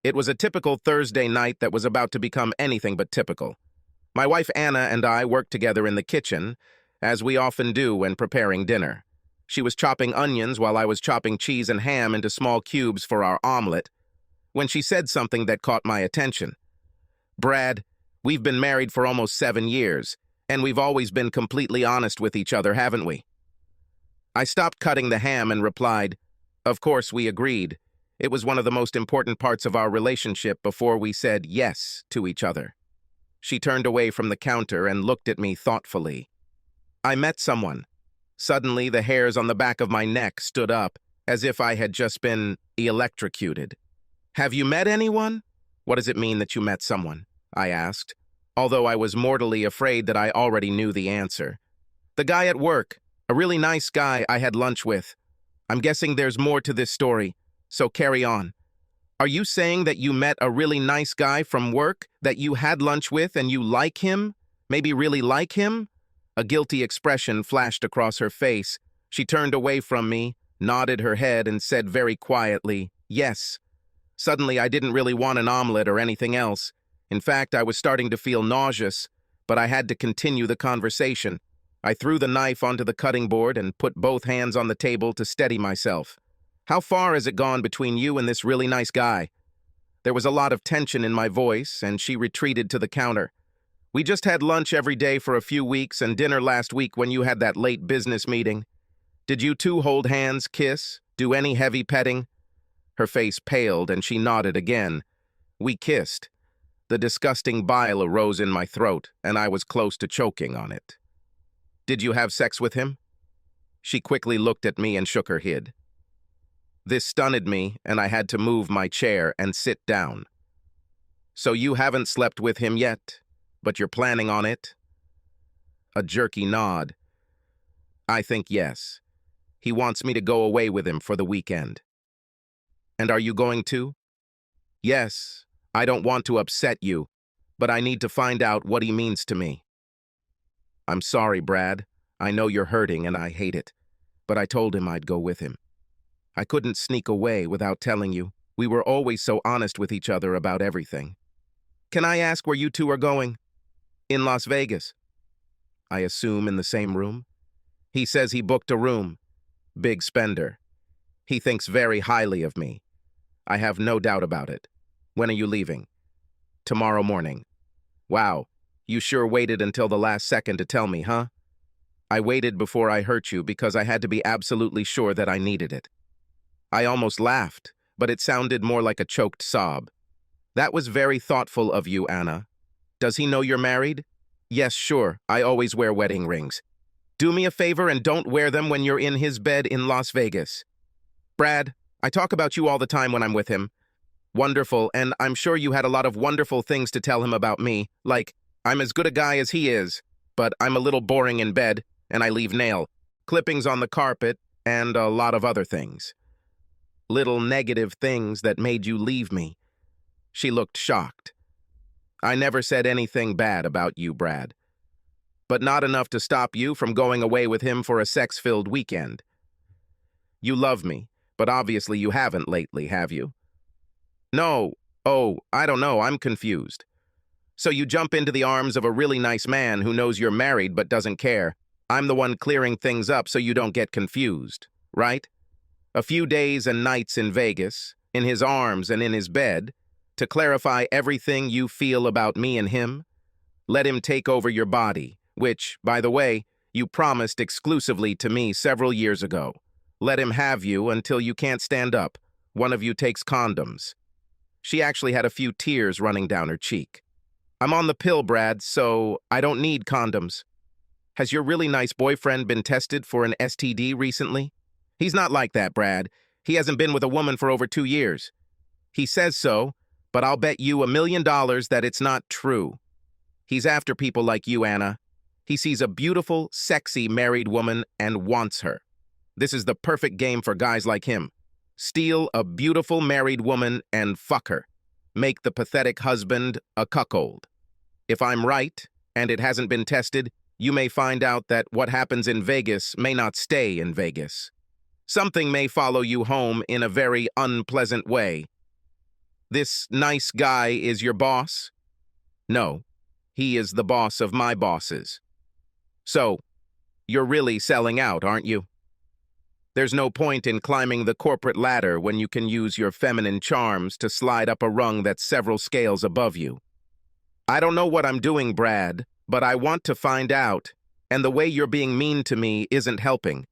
It was a typical Thursday night that was about to become anything but typical. My wife Anna and I worked together in the kitchen, as we often do when preparing dinner. She was chopping onions while I was chopping cheese and ham into small cubes for our omelet, when she said something that caught my attention. "Brad, we've been married for almost 7 years, and we've always been completely honest with each other, haven't we?" I stopped cutting the ham and replied, "Of course we agreed. It was one of the most important parts of our relationship before we said yes to each other." She turned away from the counter and looked at me thoughtfully. "I met someone." Suddenly, the hairs on the back of my neck stood up, as if I had just been electrocuted. "Have you met anyone?" "What does it mean that you met someone?" I asked, although I was mortally afraid that I already knew the answer. "The guy at work, a really nice guy I had lunch with. I'm guessing there's more to this story, so carry on." "Are you saying that you met a really nice guy from work that you had lunch with and you like him? Maybe really like him?" A guilty expression flashed across her face. She turned away from me, nodded her head, and said very quietly, "Yes." Suddenly, I didn't really want an omelet or anything else. In fact, I was starting to feel nauseous, but I had to continue the conversation. I threw the knife onto the cutting board and put both hands on the table to steady myself. "How far has it gone between you and this really nice guy?" There was a lot of tension in my voice, and she retreated to the counter. "We just had lunch every day for a few weeks and dinner last week when you had that late business meeting. Did you two hold hands, kiss, do any heavy petting?" Her face paled and she nodded again. "We kissed." The disgusting bile arose in my throat, and I was close to choking on it. "Did you have sex with him?" She quickly looked at me and shook her head. This stunned me, and I had to move my chair and sit down. "So you haven't slept with him yet, but you're planning on it?" A jerky nod. "I think yes. He wants me to go away with him for the weekend." "And are you going to?" "Yes. I don't want to upset you, but I need to find out what he means to me." "I'm sorry, Brad. I know you're hurting and I hate it, but I told him I'd go with him. I couldn't sneak away without telling you. We were always so honest with each other about everything." "Can I ask where you two are going?" "In Las Vegas." "I assume in the same room?" "He says he booked a room. Big spender. He thinks very highly of me. I have no doubt about it. When are you leaving?" "Tomorrow morning." "Wow, you sure waited until the last second to tell me, huh?" "I waited before I hurt you because I had to be absolutely sure that I needed it." I almost laughed, but it sounded more like a choked sob. "That was very thoughtful of you, Anna. Does he know you're married?" "Yes, sure. I always wear wedding rings." "Do me a favor and don't wear them when you're in his bed in Las Vegas." "Brad, I talk about you all the time when I'm with him." "Wonderful, and I'm sure you had a lot of wonderful things to tell him about me, like, I'm as good a guy as he is, but I'm a little boring in bed, and I leave nail clippings on the carpet, and a lot of other things. Little negative things that made you leave me." She looked shocked. "I never said anything bad about you, Brad. But not enough to stop you from going away with him for a sex-filled weekend. You love me, but obviously you haven't lately, have you?" "No. Oh, I don't know, I'm confused." "So you jump into the arms of a really nice man who knows you're married but doesn't care. I'm the one clearing things up so you don't get confused, right? A few days and nights in Vegas, in his arms and in his bed, to clarify everything you feel about me and him. Let him take over your body, which, by the way, you promised exclusively to me several years ago. Let him have you until you can't stand up. One of you takes condoms." She actually had a few tears running down her cheek. "I'm on the pill, Brad, so I don't need condoms." "Has your really nice boyfriend been tested for an STD recently?" "He's not like that, Brad. He hasn't been with a woman for over 2 years. He says so, but I'll bet you $1 million that it's not true. He's after people like you, Anna. He sees a beautiful, sexy married woman and wants her. This is the perfect game for guys like him. Steal a beautiful married woman and fuck her. Make the pathetic husband a cuckold. If I'm right, and it hasn't been tested, you may find out that what happens in Vegas may not stay in Vegas. Something may follow you home in a very unpleasant way. This nice guy is your boss? No, he is the boss of my bosses. So, you're really selling out, aren't you? There's no point in climbing the corporate ladder when you can use your feminine charms to slide up a rung that's several scales above you. I don't know what I'm doing, Brad, but I want to find out, and the way you're being mean to me isn't helping.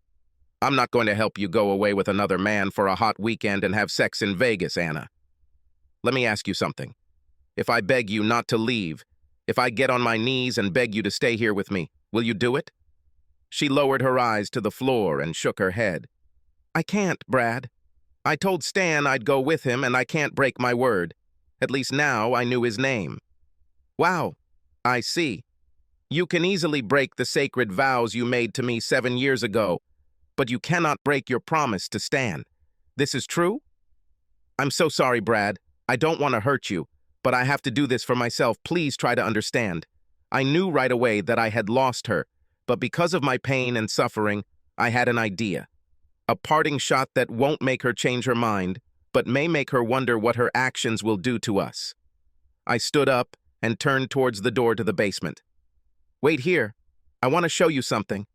I'm not going to help you go away with another man for a hot weekend and have sex in Vegas, Anna. Let me ask you something. If I beg you not to leave, if I get on my knees and beg you to stay here with me, will you do it? She lowered her eyes to the floor and shook her head. I can't, Brad. I told Stan I'd go with him, and I can't break my word. At least now I knew his name. Wow, I see. You can easily break the sacred vows you made to me 7 years ago, but you cannot break your promise to Stan. This is true? I'm so sorry, Brad. I don't want to hurt you, but I have to do this for myself. Please try to understand. I knew right away that I had lost her, but because of my pain and suffering, I had an idea. A parting shot that won't make her change her mind, but may make her wonder what her actions will do to us. I stood up and turned towards the door to the basement. Wait here. I want to show you something.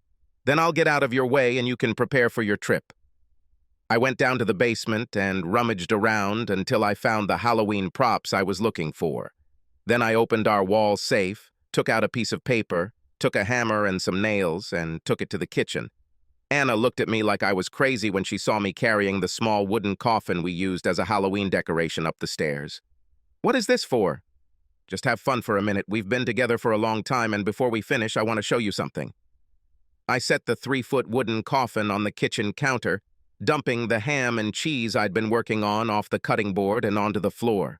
Then I'll get out of your way and you can prepare for your trip. I went down to the basement and rummaged around until I found the Halloween props I was looking for. Then I opened our wall safe, took out a piece of paper, took a hammer and some nails, and took it to the kitchen. Anna looked at me like I was crazy when she saw me carrying the small wooden coffin we used as a Halloween decoration up the stairs. What is this for? Just have fun for a minute. We've been together for a long time, and before we finish, I want to show you something. I set the 3-foot wooden coffin on the kitchen counter, dumping the ham and cheese I'd been working on off the cutting board and onto the floor.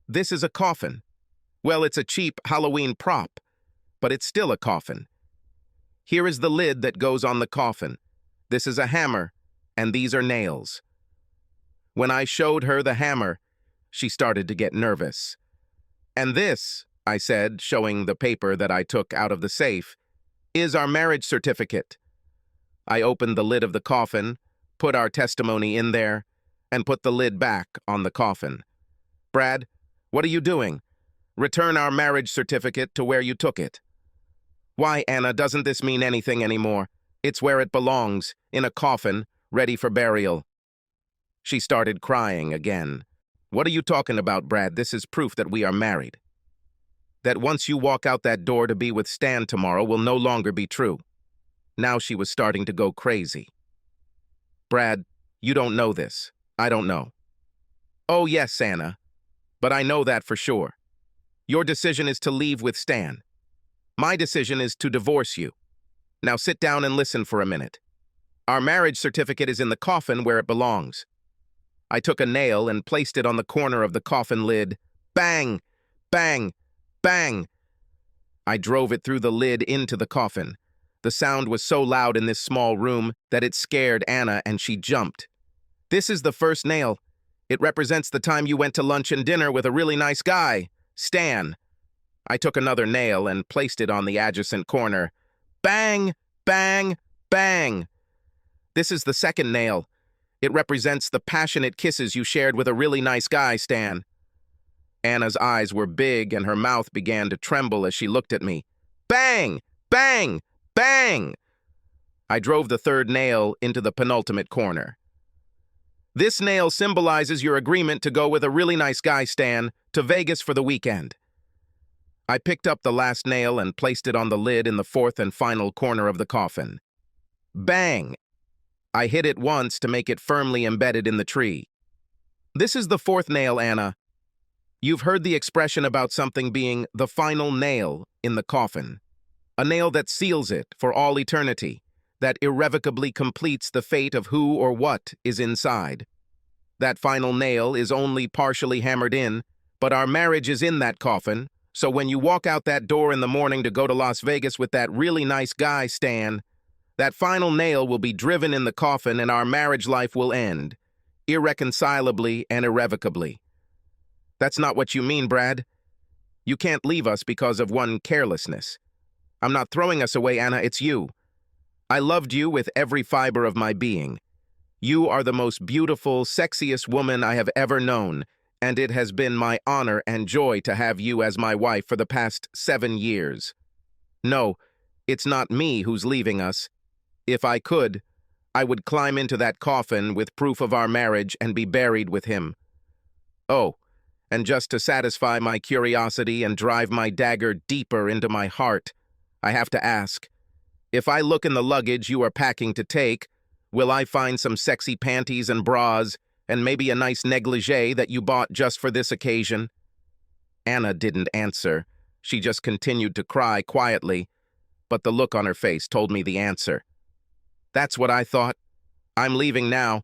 This is a coffin. Well, it's a cheap Halloween prop, but it's still a coffin. Here is the lid that goes on the coffin. This is a hammer, and these are nails. When I showed her the hammer, she started to get nervous. And this, I said, showing the paper that I took out of the safe, is our marriage certificate. I opened the lid of the coffin, put our testimony in there, and put the lid back on the coffin. Brad, what are you doing? Return our marriage certificate to where you took it. Why, Anna, doesn't this mean anything anymore? It's where it belongs, in a coffin, ready for burial. She started crying again. What are you talking about, Brad? This is proof that we are married. That once you walk out that door to be with Stan tomorrow will no longer be true. Now she was starting to go crazy. Brad, you don't know this. I don't know. Oh, yes, Anna. But I know that for sure. Your decision is to leave with Stan. My decision is to divorce you. Now sit down and listen for a minute. Our marriage certificate is in the coffin where it belongs. I took a nail and placed it on the corner of the coffin lid. Bang! Bang! Bang! I drove it through the lid into the coffin. The sound was so loud in this small room that it scared Anna and she jumped. This is the first nail. It represents the time you went to lunch and dinner with a really nice guy, Stan. I took another nail and placed it on the adjacent corner. Bang! Bang! Bang! This is the second nail. It represents the passionate kisses you shared with a really nice guy, Stan. Anna's eyes were big and her mouth began to tremble as she looked at me. Bang! Bang! Bang! I drove the third nail into the penultimate corner. This nail symbolizes your agreement to go with a really nice guy, Stan, to Vegas for the weekend. I picked up the last nail and placed it on the lid in the fourth and final corner of the coffin. Bang! I hit it once to make it firmly embedded in the tree. This is the fourth nail, Anna. You've heard the expression about something being the final nail in the coffin. A nail that seals it for all eternity, that irrevocably completes the fate of who or what is inside. That final nail is only partially hammered in, but our marriage is in that coffin, so when you walk out that door in the morning to go to Las Vegas with that really nice guy, Stan, that final nail will be driven in the coffin and our marriage life will end, irreconcilably and irrevocably. That's not what you mean, Brad. You can't leave us because of one carelessness. I'm not throwing us away, Anna, it's you. I loved you with every fiber of my being. You are the most beautiful, sexiest woman I have ever known, and it has been my honor and joy to have you as my wife for the past 7 years. No, it's not me who's leaving us. If I could, I would climb into that coffin with proof of our marriage and be buried with him. Oh, and just to satisfy my curiosity and drive my dagger deeper into my heart, I have to ask, if I look in the luggage you are packing to take, will I find some sexy panties and bras and maybe a nice negligee that you bought just for this occasion? Anna didn't answer. She just continued to cry quietly, but the look on her face told me the answer. That's what I thought. I'm leaving now.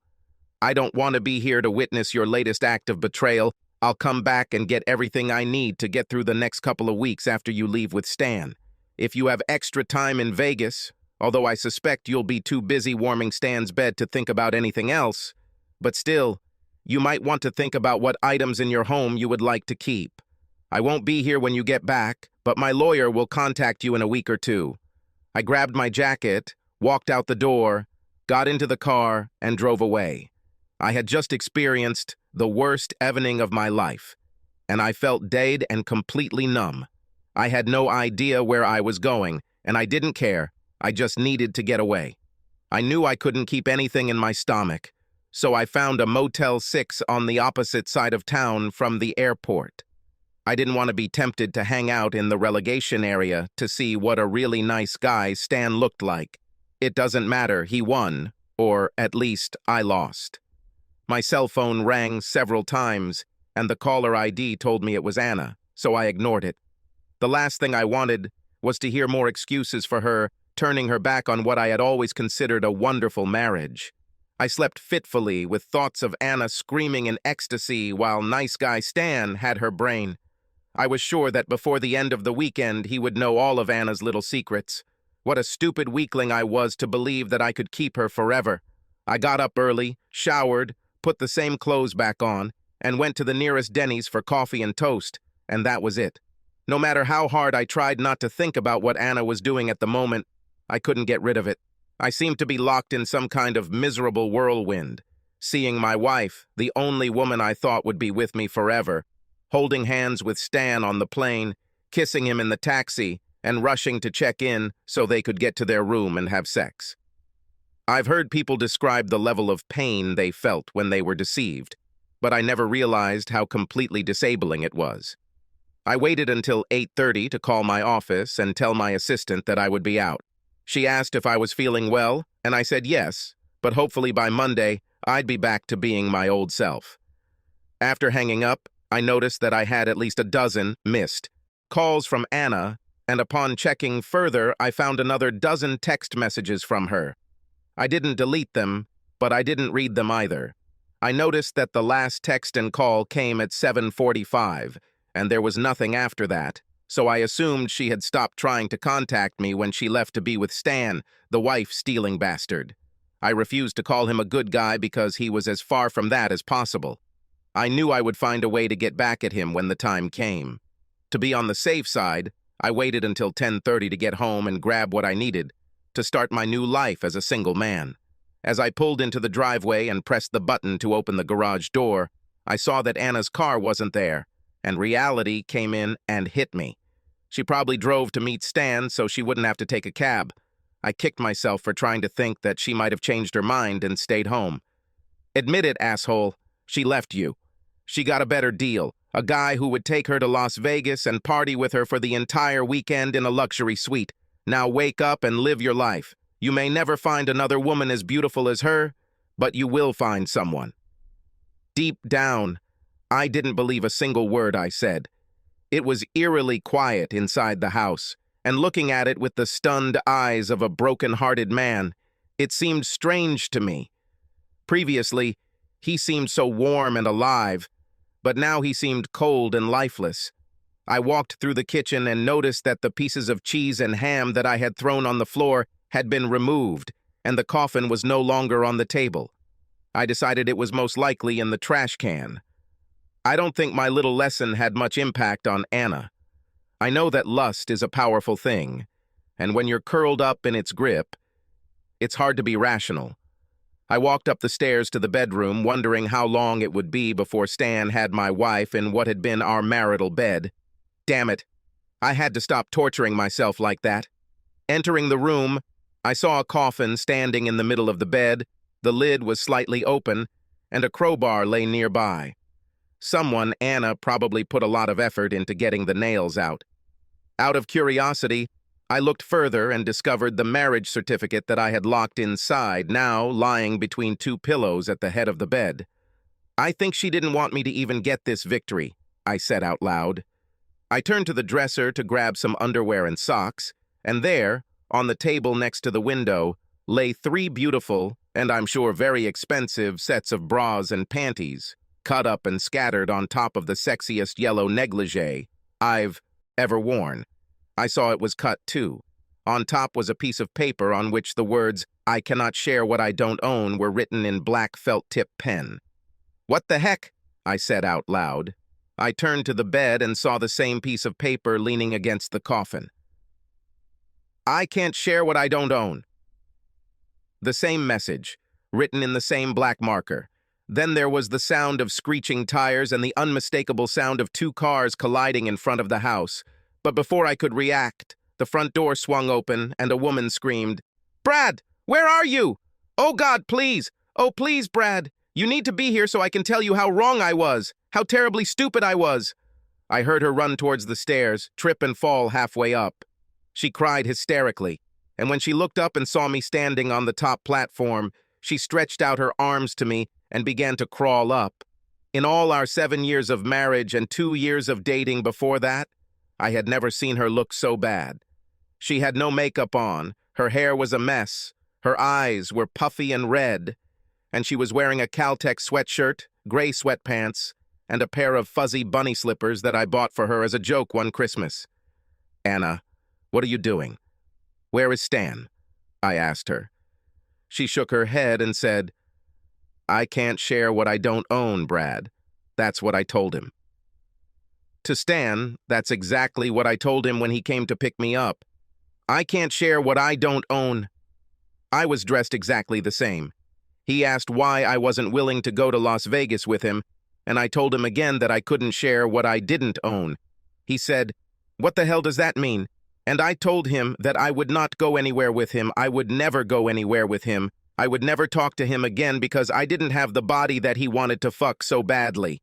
I don't want to be here to witness your latest act of betrayal. I'll come back and get everything I need to get through the next couple of weeks after you leave with Stan. If you have extra time in Vegas, although I suspect you'll be too busy warming Stan's bed to think about anything else, but still, you might want to think about what items in your home you would like to keep. I won't be here when you get back, but my lawyer will contact you in a week or two. I grabbed my jacket, walked out the door, got into the car, and drove away. I had just experienced the worst evening of my life, and I felt dead and completely numb. I had no idea where I was going, and I didn't care. I just needed to get away. I knew I couldn't keep anything in my stomach, so I found a Motel 6 on the opposite side of town from the airport. I didn't want to be tempted to hang out in the relegation area to see what a really nice guy Stan looked like. It doesn't matter, he won, or at least I lost. My cell phone rang several times, and the caller ID told me it was Anna, so I ignored it. The last thing I wanted was to hear more excuses for her turning her back on what I had always considered a wonderful marriage. I slept fitfully with thoughts of Anna screaming in ecstasy while nice guy Stan had her brain. I was sure that before the end of the weekend he would know all of Anna's little secrets. What a stupid weakling I was to believe that I could keep her forever. I got up early, showered, put the same clothes back on, and went to the nearest Denny's for coffee and toast, and that was it. No matter how hard I tried not to think about what Anna was doing at the moment, I couldn't get rid of it. I seemed to be locked in some kind of miserable whirlwind, seeing my wife, the only woman I thought would be with me forever, holding hands with Stan on the plane, kissing him in the taxi, and rushing to check in so they could get to their room and have sex. I've heard people describe the level of pain they felt when they were deceived, but I never realized how completely disabling it was. I waited until 8:30 to call my office and tell my assistant that I would be out. She asked if I was feeling well, and I said yes, but hopefully by Monday, I'd be back to being my old self. After hanging up, I noticed that I had at least a dozen missed calls from Anna, and upon checking further, I found another dozen text messages from her. I didn't delete them, but I didn't read them either. I noticed that the last text and call came at 7:45, and there was nothing after that, so I assumed she had stopped trying to contact me when she left to be with Stan, the wife-stealing bastard. I refused to call him a good guy because he was as far from that as possible. I knew I would find a way to get back at him when the time came. To be on the safe side, I waited until 10:30 to get home and grab what I needed to start my new life as a single man. As I pulled into the driveway and pressed the button to open the garage door, I saw that Anna's car wasn't there, and reality came in and hit me. She probably drove to meet Stan so she wouldn't have to take a cab. I kicked myself for trying to think that she might have changed her mind and stayed home. Admit it, asshole. She left you. She got a better deal, a guy who would take her to Las Vegas and party with her for the entire weekend in a luxury suite. Now wake up and live your life. You may never find another woman as beautiful as her, but you will find someone. Deep down, I didn't believe a single word I said. It was eerily quiet inside the house, and looking at it with the stunned eyes of a broken-hearted man, it seemed strange to me. Previously, he seemed so warm and alive, but now he seemed cold and lifeless. I walked through the kitchen and noticed that the pieces of cheese and ham that I had thrown on the floor had been removed, and the coffin was no longer on the table. I decided it was most likely in the trash can. I don't think my little lesson had much impact on Anna. I know that lust is a powerful thing, and when you're curled up in its grip, it's hard to be rational. I walked up the stairs to the bedroom, wondering how long it would be before Stan had my wife in what had been our marital bed. Damn it, I had to stop torturing myself like that. Entering the room, I saw a coffin standing in the middle of the bed, the lid was slightly open, and a crowbar lay nearby. Someone, Anna, probably put a lot of effort into getting the nails out. Out of curiosity, I looked further and discovered the marriage certificate that I had locked inside, now lying between two pillows at the head of the bed. I think she didn't want me to even get this victory, I said out loud. I turned to the dresser to grab some underwear and socks, and there, on the table next to the window, lay 3 beautiful, and I'm sure very expensive, sets of bras and panties, cut up and scattered on top of the sexiest yellow negligee I've ever worn. I saw it was cut, too. On top was a piece of paper on which the words, "I cannot share what I don't own," were written in black felt-tip pen. "What the heck?" I said out loud. I turned to the bed and saw the same piece of paper leaning against the coffin. "I can't share what I don't own." The same message, written in the same black marker. Then there was the sound of screeching tires and the unmistakable sound of 2 cars colliding in front of the house. But before I could react, the front door swung open and a woman screamed, "Brad, where are you? Oh God, please! Oh please, Brad! You need to be here so I can tell you how wrong I was, how terribly stupid I was." I heard her run towards the stairs, trip and fall halfway up. She cried hysterically, and when she looked up and saw me standing on the top platform, she stretched out her arms to me and began to crawl up. In all our 7 years of marriage and 2 years of dating before that, I had never seen her look so bad. She had no makeup on, her hair was a mess, her eyes were puffy and red, and she was wearing a Caltex sweatshirt, gray sweatpants, and a pair of fuzzy bunny slippers that I bought for her as a joke one Christmas. "Anna, what are you doing? Where is Stan?" I asked her. She shook her head and said, "I can't share what I don't own, Brad. That's what I told him." To Stan, that's exactly what I told him when he came to pick me up. I can't share what I don't own. I was dressed exactly the same. He asked why I wasn't willing to go to Las Vegas with him, and I told him again that I couldn't share what I didn't own. He said, "What the hell does that mean?" And I told him that I would not go anywhere with him. I would never go anywhere with him. I would never talk to him again because I didn't have the body that he wanted to fuck so badly.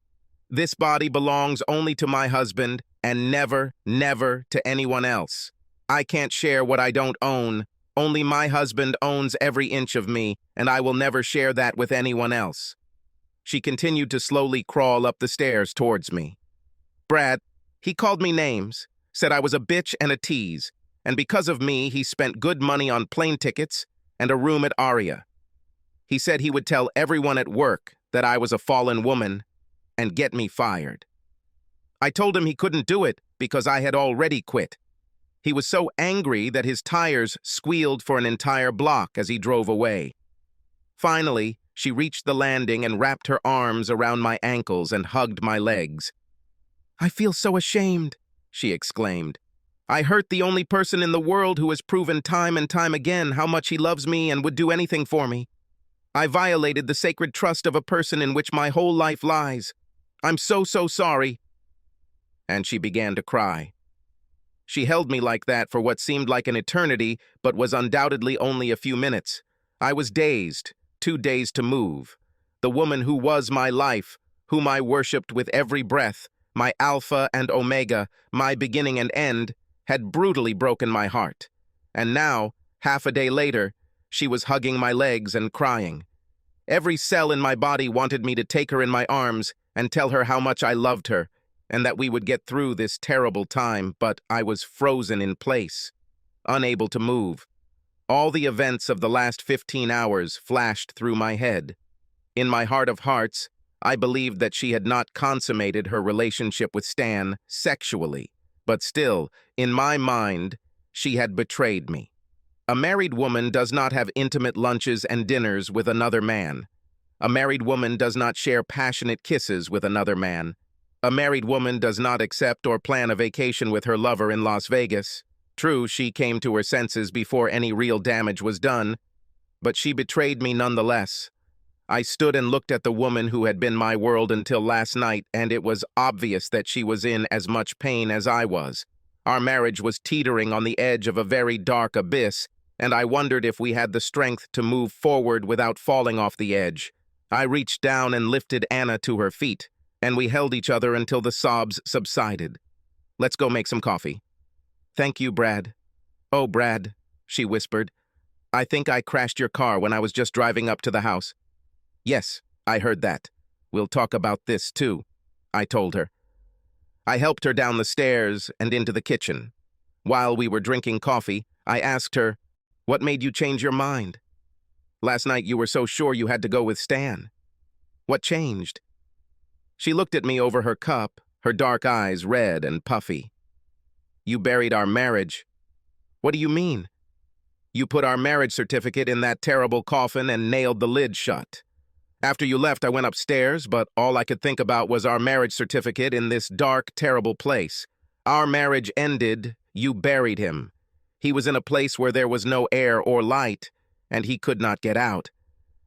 This body belongs only to my husband and never, never to anyone else. I can't share what I don't own. Only my husband owns every inch of me, and I will never share that with anyone else. She continued to slowly crawl up the stairs towards me. Brad, he called me names, said I was a bitch and a tease, and because of me, he spent good money on plane tickets and a room at Aria. He said he would tell everyone at work that I was a fallen woman and get me fired. I told him he couldn't do it because I had already quit. He was so angry that his tires squealed for an entire block as he drove away. Finally, she reached the landing and wrapped her arms around my ankles and hugged my legs. "I feel so ashamed," she exclaimed. "I hurt the only person in the world who has proven time and time again how much he loves me and would do anything for me. I violated the sacred trust of a person in which my whole life lies. I'm so sorry." And she began to cry. She held me like that for what seemed like an eternity, but was undoubtedly only a few minutes. I was dazed, too dazed to move. The woman who was my life, whom I worshipped with every breath, my alpha and omega, my beginning and end, had brutally broken my heart. And now, half a day later, she was hugging my legs and crying. Every cell in my body wanted me to take her in my arms and tell her how much I loved her, and that we would get through this terrible time, but I was frozen in place, unable to move. All the events of the last 15 hours flashed through my head. In my heart of hearts, I believed that she had not consummated her relationship with Stan sexually, but still, in my mind, she had betrayed me. A married woman does not have intimate lunches and dinners with another man. A married woman does not share passionate kisses with another man. A married woman does not accept or plan a vacation with her lover in Las Vegas. True, she came to her senses before any real damage was done, but she betrayed me nonetheless. I stood and looked at the woman who had been my world until last night, and it was obvious that she was in as much pain as I was. Our marriage was teetering on the edge of a very dark abyss, and I wondered if we had the strength to move forward without falling off the edge. I reached down and lifted Anna to her feet, and we held each other until the sobs subsided. "Let's go make some coffee." "Thank you, Brad." "Oh, Brad," she whispered. "I think I crashed your car when I was just driving up to the house." "Yes, I heard that. We'll talk about this, too," I told her. I helped her down the stairs and into the kitchen. While we were drinking coffee, I asked her, "What made you change your mind? Last night you were so sure you had to go with Stan. What changed?" She looked at me over her cup, her dark eyes red and puffy. "You buried our marriage." "What do you mean?" "You put our marriage certificate in that terrible coffin and nailed the lid shut. After you left, I went upstairs, but all I could think about was our marriage certificate in this dark, terrible place. Our marriage ended, you buried him. He was in a place where there was no air or light, and he could not get out.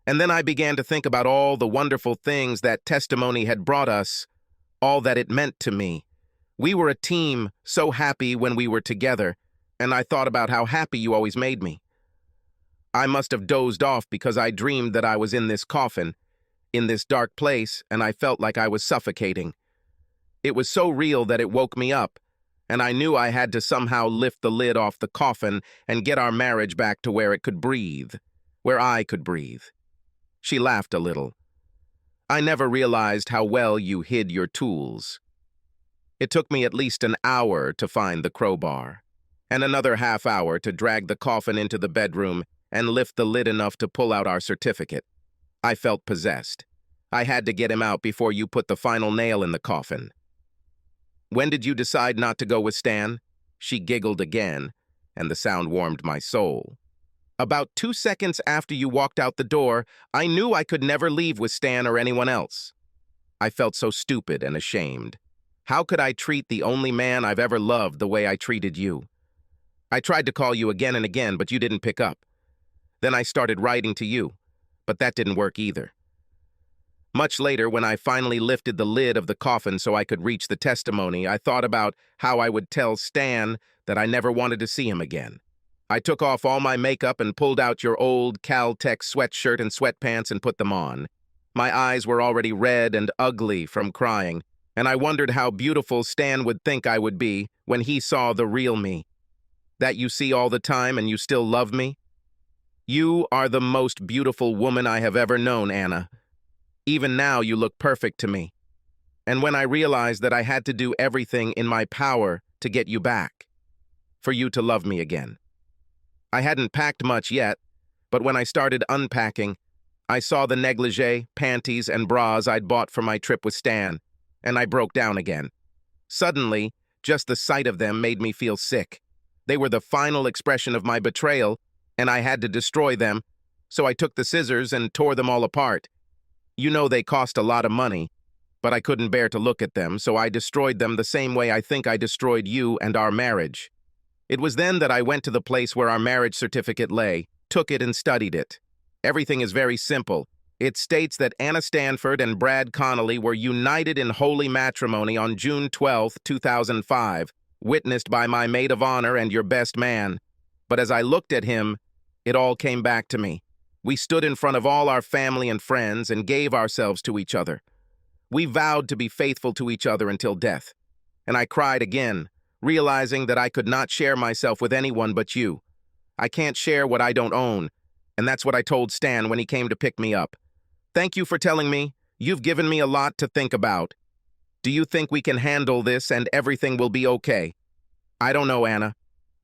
And then I began to think about all the wonderful things that testimony had brought us, all that it meant to me. We were a team, so happy when we were together, and I thought about how happy you always made me. I must have dozed off because I dreamed that I was in this coffin, in this dark place, and I felt like I was suffocating. It was so real that it woke me up, and I knew I had to somehow lift the lid off the coffin and get our marriage back to where it could breathe, where I could breathe. She laughed a little. "I never realized how well you hid your tools. It took me at least an hour to find the crowbar, and another half hour to drag the coffin into the bedroom and lift the lid enough to pull out our certificate. I felt possessed. I had to get him out before you put the final nail in the coffin." "When did you decide not to go with Stan?" She giggled again, and the sound warmed my soul. "About 2 seconds after you walked out the door, I knew I could never leave with Stan or anyone else." I felt so stupid and ashamed. How could I treat the only man I've ever loved the way I treated you? I tried to call you again and again, but you didn't pick up. Then I started writing to you, but that didn't work either. Much later, when I finally lifted the lid of the coffin so I could reach the testimony, I thought about how I would tell Stan that I never wanted to see him again. I took off all my makeup and pulled out your old Caltech sweatshirt and sweatpants and put them on. My eyes were already red and ugly from crying, and I wondered how beautiful Stan would think I would be when he saw the real me. That you see all the time and you still love me? You are the most beautiful woman I have ever known, Anna. Even now, you look perfect to me. And when I realized that I had to do everything in my power to get you back, for you to love me again. I hadn't packed much yet, but when I started unpacking, I saw the negligee, panties, and bras I'd bought for my trip with Stan, and I broke down again. Suddenly, just the sight of them made me feel sick. They were the final expression of my betrayal, and I had to destroy them, so I took the scissors and tore them all apart. You know they cost a lot of money, but I couldn't bear to look at them, so I destroyed them the same way I think I destroyed you and our marriage. It was then that I went to the place where our marriage certificate lay, took it and studied it. Everything is very simple. It states that Anna Stanford and Brad Connolly were united in holy matrimony on June 12, 2005, witnessed by my maid of honor and your best man. But as I looked at him, it all came back to me. We stood in front of all our family and friends and gave ourselves to each other. We vowed to be faithful to each other until death. And I cried again, realizing that I could not share myself with anyone but you. I can't share what I don't own, and that's what I told Stan when he came to pick me up. Thank you for telling me. You've given me a lot to think about. Do you think we can handle this and everything will be okay? I don't know, Anna.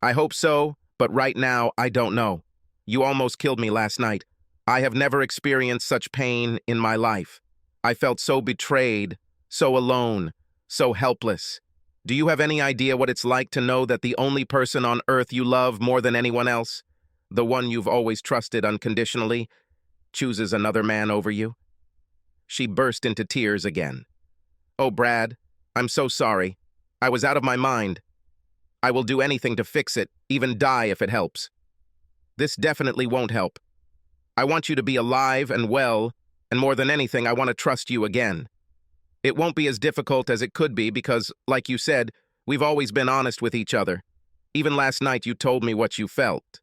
I hope so, but right now, I don't know. You almost killed me last night. I have never experienced such pain in my life. I felt so betrayed, so alone, so helpless. Do you have any idea what it's like to know that the only person on earth you love more than anyone else, the one you've always trusted unconditionally, chooses another man over you? She burst into tears again. Oh, Brad, I'm so sorry. I was out of my mind. I will do anything to fix it, even die if it helps. This definitely won't help. I want you to be alive and well, And more than anything, I want to trust you again. It won't be as difficult as it could be because, like you said, we've always been honest with each other. Even last night you told me what you felt.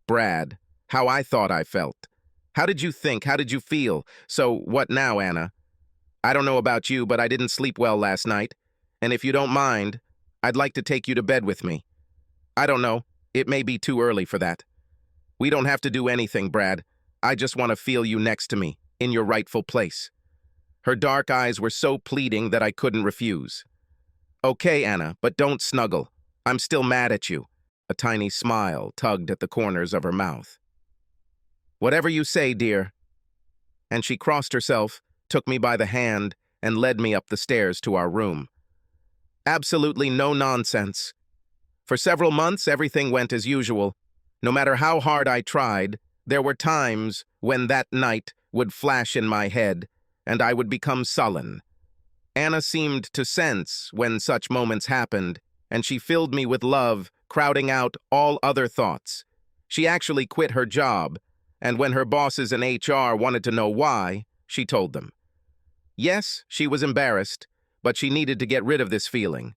Brad, how I thought I felt. How did you think? How did you feel? So what now, Anna? I don't know about you, but I didn't sleep well last night. And if you don't mind, I'd like to take you to bed with me. I don't know. It may be too early for that. We don't have to do anything, Brad. I just want to feel you next to me, in your rightful place. Her dark eyes were so pleading that I couldn't refuse. Okay, Anna, but don't snuggle. I'm still mad at you. A tiny smile tugged at the corners of her mouth. Whatever you say, dear. And she crossed herself, took me by the hand, and led me up the stairs to our room. Absolutely no nonsense. For several months, everything went as usual. No matter how hard I tried, there were times when that night would flash in my head, and I would become sullen. Anna seemed to sense when such moments happened, and she filled me with love, crowding out all other thoughts. She actually quit her job, and when her bosses in HR wanted to know why, she told them. Yes, she was embarrassed, but she needed to get rid of this feeling.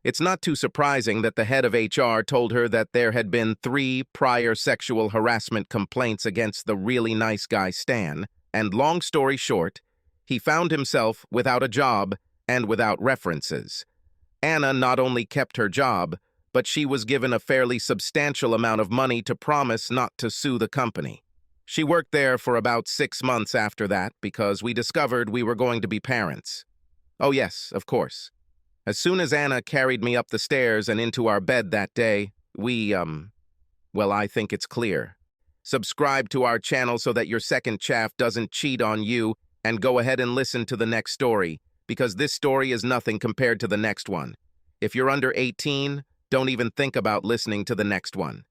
It's not too surprising that the head of HR told her that there had been 3 prior sexual harassment complaints against the really nice guy Stan, and long story short, he found himself without a job and without references. Anna not only kept her job, but she was given a fairly substantial amount of money to promise not to sue the company. She worked there for about 6 months after that because we discovered we were going to be parents. Oh yes, of course. As soon as Anna carried me up the stairs and into our bed that day, well, I think it's clear. Subscribe to our channel so that your second chaff doesn't cheat on you, and go ahead and listen to the next story, because this story is nothing compared to the next one. If you're under 18, don't even think about listening to the next one.